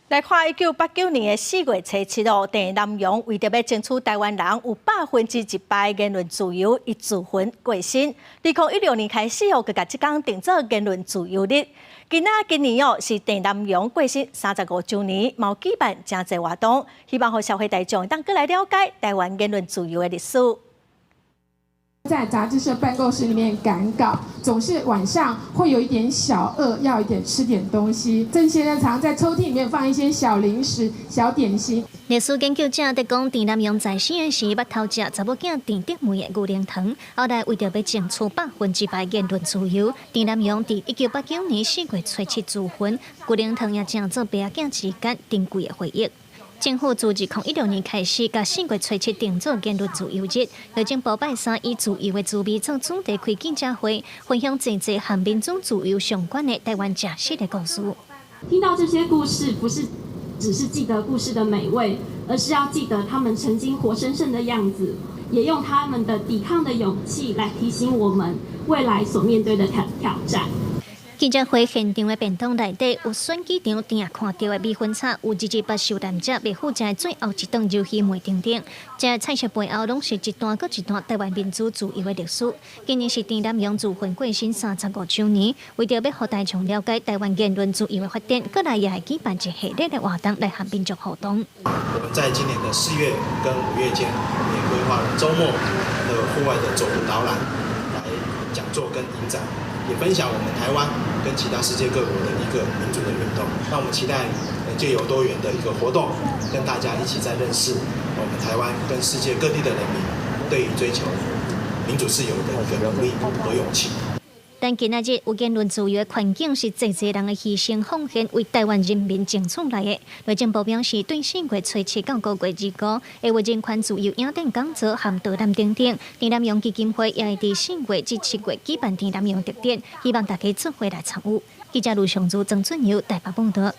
来看1989年4月初7日，郑南榕为着要争取台湾人有100%的言论自由，伊自焚过身。2016年开始佢甲这天定做言论自由日。今年是郑南榕过身35周年，有举办真侪活动，希望让社会大众当过来了解台湾言论自由的历史。 在杂志社办公室里面赶稿，总是晚上会有一点小饿，要一点吃点东西。郑先生常在抽屉里面放一些小零食、小点心。历史研究者在讲，郑南榕在生的时，捌偷食查某囝郑德梅的牛奶糖，后来为着要争取100%言论自由，郑南榕在1989年4月初7自焚，牛奶糖也成做爸仔囝之间珍贵的回忆。 政府自2016年开始，甲4月初7定做言论自由日。内政部拜三以自由的滋味做主题开记者会，分享真侪和民主自由相关的台湾真实的故事。听到这些故事，不是只是记得故事的美味，而是要记得他们曾经活生生的样子，也用他们的抵抗的勇气来提醒我们未来所面对的挑战。 记者会现场的便当内底有选举场定看到的米粉叉，有128受难者未负责的最后一顿游戏梅等等。这菜色背后拢是一段搁一段台湾民主自由的历史。今年是郑南榕自焚过身35周年，为着要让大众了解台湾言论自由的发展，过来也会举办一系列的活动来和民众互动。我们在今年的4月跟5月间，也规划了周末的户外的走读导览，来讲座跟影展。 也分享我们台湾跟其他世界各国的一个民主的运动，那我们期待借由多元的一个活动，跟大家一起在认识我们台湾跟世界各地的人民对于追求民主自由的一个努力和勇气。但今仔日有言论自由的环境是侪人的牺牲奉献为台湾人民争取来的。内政部表示，对4月初7到5月25日为人权自由影展讲座和导览等等，郑南榕基金会也会伫4月至7月举办郑南榕特展，希望大家做伙来参与。记者卢尚珠、曾俊尧台北报道。